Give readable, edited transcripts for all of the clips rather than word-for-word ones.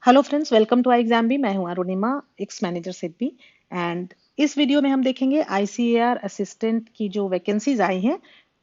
Hello friends, welcome to I exam भी। मैं हूं Arunima, ex manager SIDBI. And इस वीडियो में हम देखेंगे आईसीएआर असिस्टेंट की जो वैकेंसीज आई हैं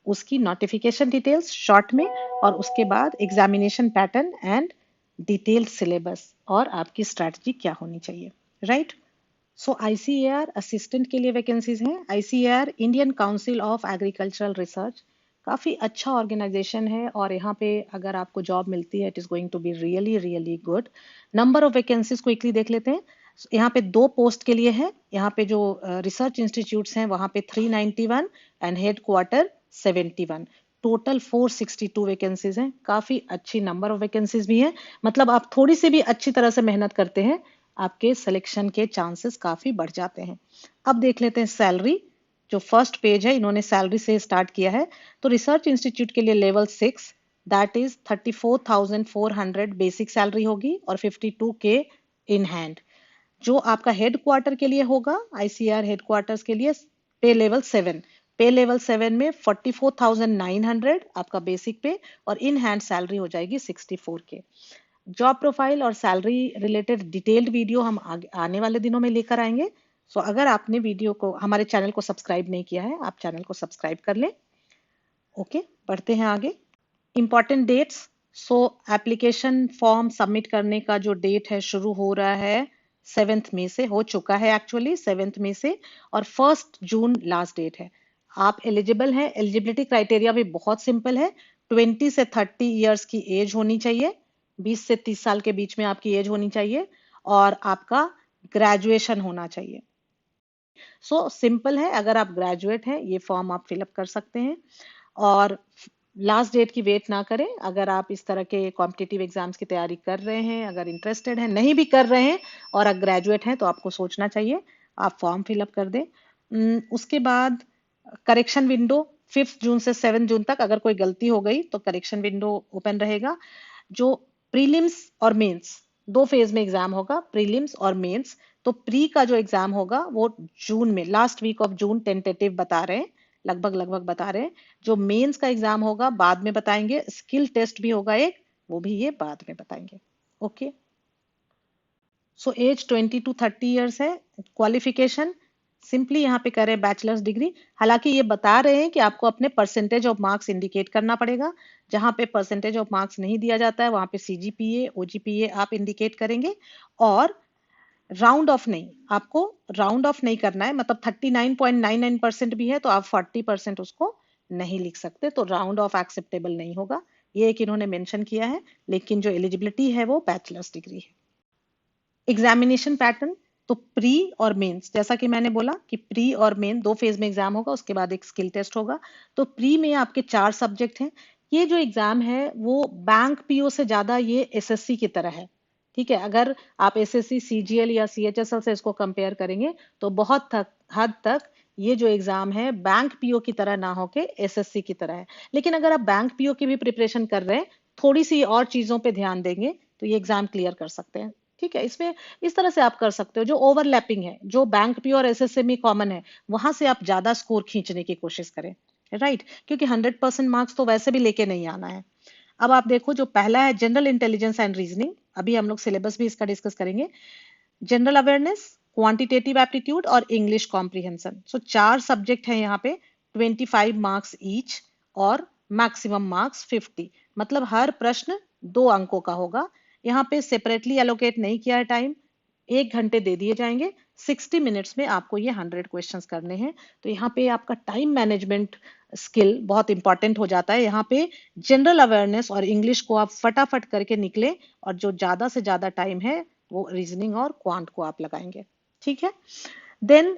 उसकी नोटिफिकेशन डिटेल्स शॉर्ट में, और उसके बाद examination pattern and detailed syllabus और आपकी स्ट्रैटेजी क्या होनी चाहिए। राइट। सो आईसीएआर असिस्टेंट के लिए वैकेंसीज हैं। ICAR Indian council of agricultural research काफी अच्छा ऑर्गेनाइजेशन है, और यहाँ पे अगर आपको जॉब मिलती है it is going to be really really good. Number of vacancies quickly देख लेते हैं। यहाँ पे 2 पोस्ट के लिए है। यहाँ पे जो रिसर्च इंस्टीट्यूट्स हैं वहाँ पे 391 and head quarter 71। Total 462 vacancies हैं। काफी अच्छी नंबर ऑफ वैकेंसीज भी है। मतलब आप थोड़ी सी भी अच्छी तरह से मेहनत करते हैं, आपके सिलेक्शन के चांसेस काफी बढ़ जाते हैं। अब देख लेते हैं सैलरी। जो फर्स्ट पेज है, इन्होंने सैलरी से स्टार्ट किया है। तो रिसर्च इंस्टीट्यूट के लिए level 6 that is 34,400 basic salary होगी और 52K इन हैंड। जो आपका हेड क्वार्टर के लिए होगा, आईसीआर हेड क्वार्टर्स के लिए पे लेवल 7 में 44,900 आपका बेसिक पे, और इन हैंड सैलरी हो जाएगी 64K। जॉब प्रोफाइल और सैलरी रिलेटेड डिटेल्ड वीडियो हम आने वाले दिनों में लेकर आएंगे। सो अगर आपने वीडियो को, हमारे चैनल को सब्सक्राइब नहीं किया है, आप चैनल को सब्सक्राइब कर लें। ओके, बढ़ते हैं आगे। Important dates. So application form submit करने का जो डेट है शुरू हो रहा है 7 मई से, हो चुका है एक्चुअली 7 मई से, और 1 जून लास्ट डेट है। आप एलिजिबल हैं। एलिजिबिलिटी क्राइटेरिया भी बहुत सिंपल है। 20 से 30 ईयर्स की एज होनी चाहिए। 20 से 30 साल के बीच में आपकी एज होनी चाहिए, और आपका ग्रेजुएशन होना चाहिए। सो सिंपल है। अगर आप ग्रेजुएट हैं ये फॉर्म आप फिलअप कर सकते हैं, और लास्ट डेट की वेट ना करें। अगर आप इस तरह के कॉम्पिटिटिव एग्जाम्स की तैयारी कर रहे हैं, अगर इंटरेस्टेड हैं, नहीं भी कर रहे हैं और अगर ग्रेजुएट हैं, तो आपको सोचना चाहिए, आप फॉर्म फिलअप कर दें। उसके बाद करेक्शन विंडो 5 जून से 7 जून तक, अगर कोई गलती हो गई तो करेक्शन विंडो ओपन रहेगा। जो प्रीलिम्स और मेंस, 2 फेज में एग्जाम होगा, प्रीलिम्स और मेंस। तो प्री का जो एग्जाम होगा वो जून में, last week of June tentative बता रहे हैं, लगभग लगभग बता रहे हैं। जो मेंस का एग्जाम होगा बाद में बताएंगे। स्किल टेस्ट भी होगा एक, वो भी ये बाद में बताएंगे। Okay. So age 20 to 30 years है। क्वालिफिकेशन सिंपली यहाँ पे करें बैचलर्स डिग्री। हालांकि ये बता रहे हैं कि आपको अपने परसेंटेज ऑफ मार्क्स इंडिकेट करना पड़ेगा। जहां पे परसेंटेज ऑफ मार्क्स नहीं दिया जाता है वहां पे सीजीपीए ओजीपीए आप इंडिकेट करेंगे। और राउंड ऑफ नहीं, आपको राउंड ऑफ नहीं करना है। मतलब 39.99% भी है तो आप 40% उसको नहीं लिख सकते, तो राउंड ऑफ एक्सेप्टेबल नहीं होगा। ये एक इन्होंने मेंशन किया है। लेकिन जो एलिजिबिलिटी है वो बैचलर्स डिग्री है। Examination pattern. तो प्री और मेंस, जैसा कि मैंने बोला कि प्री और मेन 2 फेज में एग्जाम होगा, उसके बाद एक स्किल टेस्ट होगा। तो प्री में आपके 4 सब्जेक्ट हैं। ये जो एग्जाम है वो बैंक पीओ से ज्यादा ये एसएससी की तरह है। ठीक है। अगर आप एसएससी सीजीएल या सीएचएसएल से इसको कंपेयर करेंगे तो हद तक ये जो एग्जाम है बैंक पीओ की तरह ना होके एसएससी की तरह है। लेकिन अगर आप बैंक पीओ की भी प्रिपरेशन कर रहे हैं, थोड़ी सी और चीजों पे ध्यान देंगे तो ये एग्जाम क्लियर कर सकते हैं। ठीक है। इसमें इस तरह से आप कर सकते हो, जो ओवरलैपिंग है, जो बैंक पी और एसएससी में कॉमन है, वहां से आप ज्यादा स्कोर खींचने की कोशिश करें। राइट। क्योंकि 100% मार्क्स तो वैसे भी लेके नहीं आना है। अब आप देखो, जो पहला है जनरल इंटेलिजेंस एंड रीजनिंग, अभी हम लोग सिलेबस भी इसका डिस्कस करेंगे। जनरल अवेयरनेस, क्वांटिटेटिव एप्टीट्यूड और इंग्लिश कॉम्प्रिहेंशन। सो 4 सब्जेक्ट हैं यहाँ पे। 25 मार्क्स ईच, और मैक्सिमम मार्क्स 50। मतलब हर प्रश्न 2 अंकों का होगा। यहाँ पे सेपरेटली एलोकेट नहीं किया है टाइम। 1 घंटे दे दिए जाएंगे। 60 मिनट्स में आपको ये 100 क्वेश्चंस करने हैं। तो यहाँ पे आपका टाइम मैनेजमेंट स्किल बहुत इंपॉर्टेंट हो जाता है। यहाँ पे जनरल अवेयरनेस और इंग्लिश को आप फटाफट करके निकले, और जो ज्यादा से ज्यादा टाइम है वो रीजनिंग और क्वांट को आप लगाएंगे। ठीक है। देन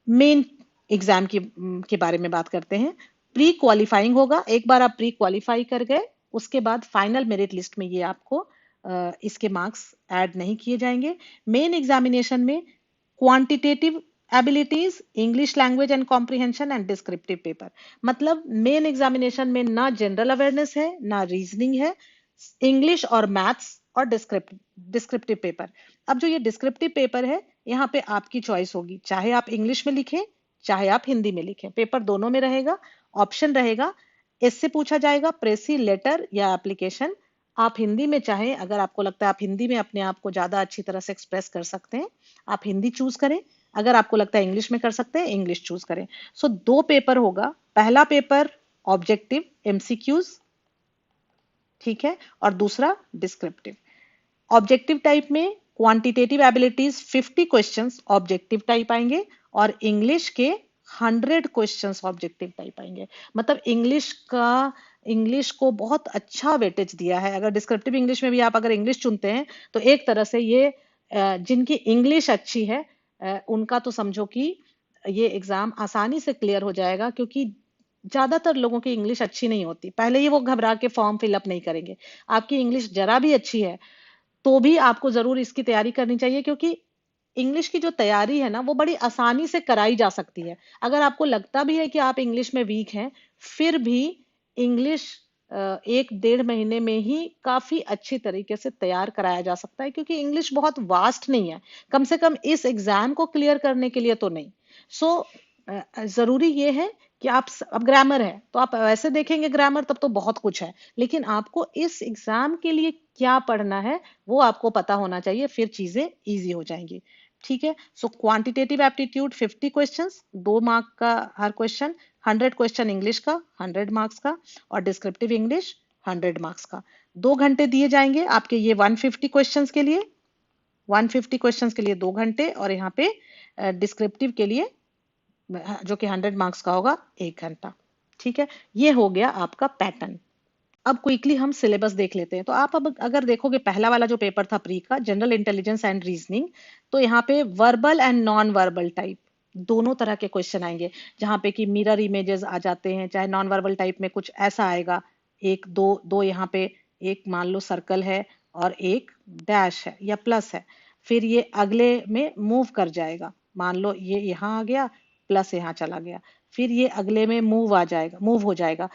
मेन एग्जाम के बारे में बात करते हैं। प्री क्वालिफाइंग होगा। एक बार आप प्री क्वालिफाई कर गए, उसके बाद फाइनल मेरिट लिस्ट में ये आपको इसके मार्क्स ऐड नहीं किए जाएंगे। मेन एग्जामिनेशन में quantitative abilities, English language and comprehension and descriptive paper. मतलब मेन एग्जामिनेशन में ना जनरल अवेयरनेस है ना रीजनिंग है, इंग्लिश और मैथ्स और डिस्क्रिप्टिव पेपर। अब जो ये डिस्क्रिप्टिव पेपर है, यहाँ पे आपकी चॉइस होगी, चाहे आप इंग्लिश में लिखें चाहे आप हिंदी में लिखें, पेपर दोनों में रहेगा। ऑप्शन रहेगा, इससे पूछा जाएगा प्रेसी लेटर या एप्लीकेशन, आप हिंदी में चाहें, अगर आपको लगता है आप हिंदी में अपने आप को ज्यादा अच्छी तरह से एक्सप्रेस कर सकते हैं, आप हिंदी चूज करें। अगर आपको लगता है इंग्लिश में कर सकते हैं, इंग्लिश चूज करें। सो दो पेपर होगा, पहला पेपर ऑब्जेक्टिव एमसीक्यूज, ठीक है, और दूसरा डिस्क्रिप्टिव। ऑब्जेक्टिव टाइप में quantitative abilities 50 questions objective type आएंगे, और इंग्लिश के 100 क्वेश्चंस ऑब्जेक्टिव टाइप आएंगे। मतलब इंग्लिश को बहुत अच्छा वेटेज दिया है। अगर डिस्क्रिप्टिव इंग्लिश में भी आप अगर इंग्लिश चुनते हैं तो एक तरह से ये जिनकी इंग्लिश अच्छी है उनका तो समझो कि ये एग्जाम आसानी से क्लियर हो जाएगा, क्योंकि ज्यादातर लोगों की इंग्लिश अच्छी नहीं होती। पहले ही वो घबरा के फॉर्म फिलअप नहीं करेंगे। आपकी इंग्लिश जरा भी अच्छी है तो भी आपको जरूर इसकी तैयारी करनी चाहिए, क्योंकि इंग्लिश की जो तैयारी है ना वो बड़ी आसानी से कराई जा सकती है। अगर आपको लगता भी है कि आप इंग्लिश में वीक हैं, फिर भी इंग्लिश 1 डेढ़ महीने में ही काफी अच्छी तरीके से तैयार कराया जा सकता है, क्योंकि इंग्लिश बहुत वास्ट नहीं है, कम से कम इस एग्जाम को क्लियर करने के लिए तो नहीं। सो जरूरी ये है कि आप अब ग्रामर है तो आप वैसे देखेंगे ग्रामर तब तो बहुत कुछ है, लेकिन आपको इस एग्जाम के लिए क्या पढ़ना है वो आपको पता होना चाहिए, फिर चीजें इजी हो जाएंगी। ठीक है। सो क्वांटिटेटिव एप्टीट्यूड 50 क्वेश्चंस, 2 मार्क का हर क्वेश्चन, 100 क्वेश्चन इंग्लिश का 100 मार्क्स का, और डिस्क्रिप्टिव इंग्लिश 100 मार्क्स का। 2 घंटे दिए जाएंगे आपके ये 150 क्वेश्चंस के लिए, 150 क्वेश्चंस के लिए 2 घंटे, और यहाँ पे डिस्क्रिप्टिव के लिए जो कि 100 मार्क्स का होगा 1 घंटा। ठीक है, ये हो गया आपका पैटर्न। अब क्विकली हम सिलेबस देख लेते हैं। तो आप अब अगर देखोगे पहला वाला जो पेपर था प्री का, जनरल इंटेलिजेंस एंड रीजनिंग, तो यहाँ पे verbal and non verbal type दोनों तरह के क्वेश्चन आएंगे, जहाँ पे कि मिरर इमेजेस आ जाते हैं, चाहे नॉन वर्बल टाइप में कुछ ऐसा आएगा, एक दो दो यहाँ पे एक मान लो सर्कल है और एक डैश है या प्लस है, फिर ये अगले में मूव कर जाएगा, मान लो ये यहाँ आ गया प्लस यहाँ चला गया, फिर ये अगले में मूव हो जाएगा।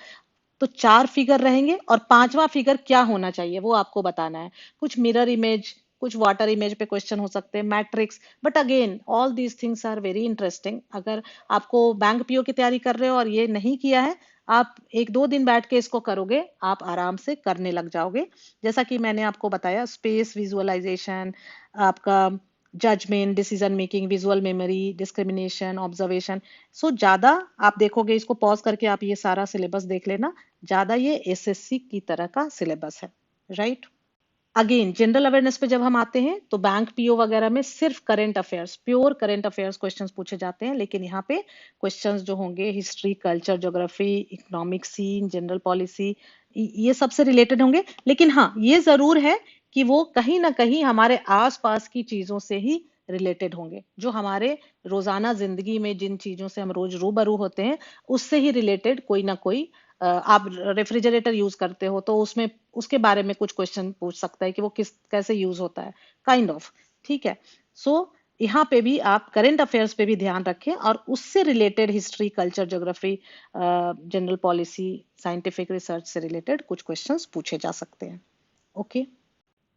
तो 4 फिगर रहेंगे और 5वां फिगर क्या होना चाहिए वो आपको बताना है। कुछ मिरर इमेज, कुछ वाटर इमेज पे क्वेश्चन हो सकते हैं, matrix. But again all these things are very interesting. अगर आपको बैंक पीओ की तैयारी कर रहे हो और ये नहीं किया है, आप 1-2 दिन बैठ के इसको करोगे, आप आराम से करने लग जाओगे। जैसा कि मैंने आपको बताया, स्पेस विजुअलाइजेशन, आपका judgment, decision making, visual memory, discrimination, observation. So ज्यादा आप देखोगे, इसको पॉज करके आप ये सारा सिलेबस देख लेना, ज्यादा ये एसएससी की तरह का सिलेबस है, राइट। अगेन जनरल अवेयरनेस पे जब हम आते हैं तो बैंक पीओ वगैरह में सिर्फ current affairs, pure current affairs questions पूछे जाते हैं, लेकिन यहाँ पे क्वेश्चंस जो होंगे history, culture, geography, economic scene, general policy, ये सबसे रिलेटेड होंगे। लेकिन हाँ, ये जरूर है कि वो कहीं ना कहीं हमारे आसपास की चीजों से ही रिलेटेड होंगे, जो हमारे रोजाना जिंदगी में जिन चीजों से हम रोज रूबरू होते हैं उससे ही रिलेटेड कोई ना कोई। आप रेफ्रिजरेटर यूज करते हो तो उसमें उसके बारे में कुछ क्वेश्चन पूछ सकता है कि वो कैसे यूज होता है, काइंड ऑफ। ठीक है। सो यहाँ पे भी आप करंट अफेयर्स पे भी ध्यान रखें, और उससे related history, culture, geography, general policy, scientific research से रिलेटेड कुछ क्वेश्चंस पूछे जा सकते हैं। ओके।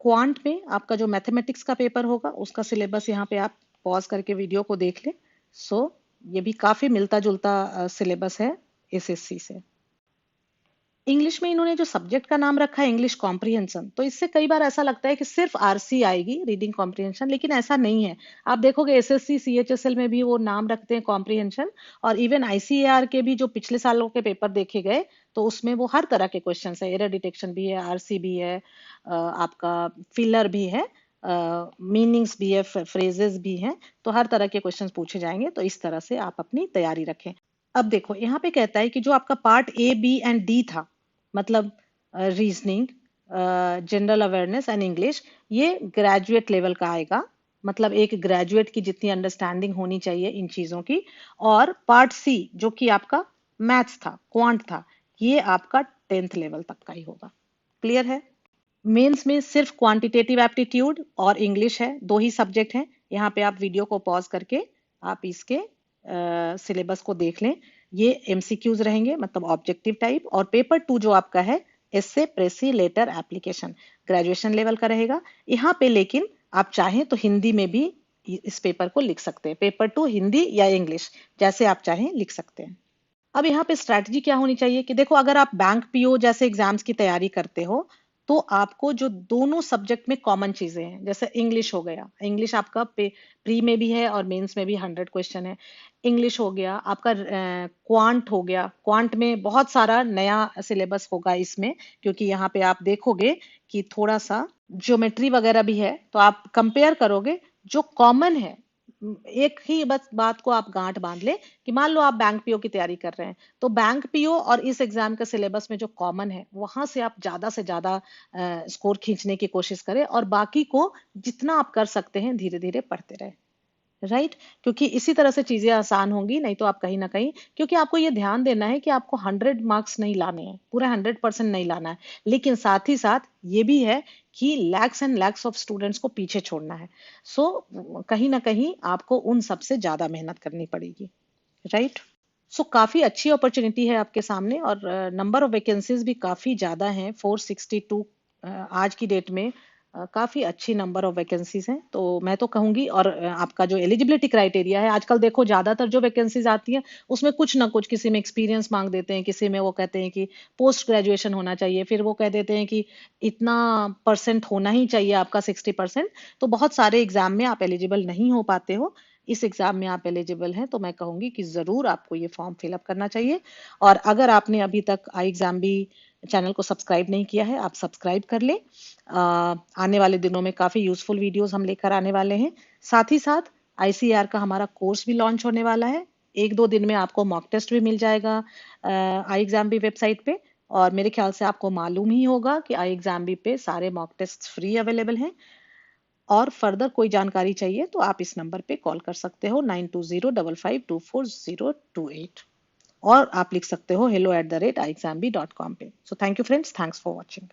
क्वांट में आपका जो मैथमेटिक्स का पेपर होगा उसका सिलेबस यहाँ पे आप पॉज करके वीडियो को देख लें। सो ये भी काफी मिलता जुलता सिलेबस है एसएससी से। इंग्लिश में इन्होंने जो सब्जेक्ट का नाम रखा है इंग्लिश कॉम्प्रिहेंशन, तो इससे कई बार ऐसा लगता है कि सिर्फ आरसी आएगी, रीडिंग कॉम्प्रिहेंशन, लेकिन ऐसा नहीं है। आप देखोगे एसएससी सीएचएसएल में भी वो नाम रखते हैं कॉम्प्रिहेंशन, और इवन आईसीएआर के भी जो पिछले सालों के पेपर देखे गए तो उसमें वो हर तरह के क्वेश्चन है, एरर डिटेक्शन भी है, आरसी भी है, आपका फिलर भी है, मीनिंग्स भी है, फ्रेजेस भी हैं, तो हर तरह के क्वेश्चंस पूछे जाएंगे। तो इस तरह से आप अपनी तैयारी रखें। अब देखो यहाँ पे कहता है कि जो आपका part A, B and D था, मतलब reasoning, general awareness and English, ये ग्रेजुएट लेवल का आएगा, मतलब एक ग्रेजुएट की जितनी अंडरस्टैंडिंग होनी चाहिए इन चीजों की। और पार्ट सी जो कि आपका मैथ्स था, क्वांट था, ये आपका 10th लेवल तक का ही होगा। क्लियर है। मेंस में सिर्फ क्वांटिटेटिव एप्टीट्यूड और इंग्लिश है, 2 ही सब्जेक्ट हैं। यहाँ पे आप वीडियो को पॉज करके आप इसके सिलेबस को देख लें। ये एमसीक्यूज रहेंगे, मतलब ऑब्जेक्टिव टाइप, और पेपर 2 जो आपका है एसे, प्रेसी, लेटर, एप्लीकेशन, ग्रेजुएशन लेवल का रहेगा यहाँ पे। लेकिन आप चाहें तो हिंदी में भी इस पेपर को लिख सकते हैं, पेपर 2 हिंदी या इंग्लिश, जैसे आप चाहें लिख सकते हैं। अब यहाँ पे स्ट्रैटेजी क्या होनी चाहिए कि देखो, अगर आप बैंक पीओ जैसे एग्जाम्स की तैयारी करते हो तो आपको जो दोनों सब्जेक्ट में कॉमन चीजें हैं, जैसे इंग्लिश हो गया, इंग्लिश आपका प्री में भी है और मेंस में भी 100 क्वेश्चन है। इंग्लिश हो गया आपका, क्वांट हो गया, क्वांट में बहुत सारा नया सिलेबस होगा इसमें, क्योंकि यहाँ पे आप देखोगे कि थोड़ा सा ज्योमेट्री वगैरह भी है, तो आप कंपेयर करोगे जो कॉमन है। एक ही बस बात को आप गांठ बांध ले कि मान लो आप बैंक पीओ की तैयारी कर रहे हैं, तो बैंक पीओ और इस एग्जाम के सिलेबस में जो कॉमन है वहां से आप ज्यादा से ज्यादा स्कोर खींचने की कोशिश करें, और बाकी को जितना आप कर सकते हैं धीरे धीरे पढ़ते रहे। राइट, क्योंकि इसी तरह से चीजें आसान होंगी, नहीं तो आप कहीं ना कहीं, क्योंकि आपको ये ध्यान देना है कि आपको 100 मार्क्स नहीं लाने हैं, पूरा 100% नहीं लाना है, लेकिन साथ ही साथ ये भी है कि lakhs and lakhs of students को पीछे छोड़ना है। सो कहीं ना कहीं आपको उन सबसे ज्यादा मेहनत करनी पड़ेगी। राइट, सो काफी अच्छी अपॉर्चुनिटी है आपके सामने, और नंबर ऑफ वैकेंसीज भी काफी ज्यादा हैं, 462 आज की डेट में। काफी अच्छी नंबर ऑफ वैकेंसीज हैं, तो मैं तो कहूंगी, और आपका जो एलिजिबिलिटी क्राइटेरिया है, आजकल देखो ज्यादातर जो वैकेंसीज आती हैं उसमें कुछ ना कुछ, किसी में एक्सपीरियंस मांग देते हैं, किसी में वो कहते हैं कि पोस्ट ग्रेजुएशन होना चाहिए, फिर वो कह देते हैं कि इतना परसेंट होना ही चाहिए आपका, 60%। तो बहुत सारे एग्जाम में आप एलिजिबल नहीं हो पाते हो। इस एग्जाम में आप एलिजिबल हैं, तो मैं कहूंगी कि जरूर आपको ये फॉर्म फिलअप करना चाहिए। और अगर आपने अभी तक आई एग्जाम भी चैनल को सब्सक्राइब नहीं किया है, आप सब्सक्राइब कर लें। आने वाले दिनों में काफी यूजफुल वीडियोस हम लेकर आने वाले हैं। साथ ही साथ आईसीआर का हमारा कोर्स भी लॉन्च होने वाला है। 1-2 दिन में आपको मॉक टेस्ट भी मिल जाएगा आई एग्जाम भी वेबसाइट पे। और मेरे ख्याल से आपको मालूम ही होगा कि आई एग्जाम भी पे सारे मॉक टेस्ट फ्री अवेलेबल हैं। और फर्दर कोई जानकारी चाहिए तो आप इस नंबर पे कॉल कर सकते हो, 9205524028। और आप लिख सकते हो hello@iexamb.com पे। So thank you friends, thanks for watching.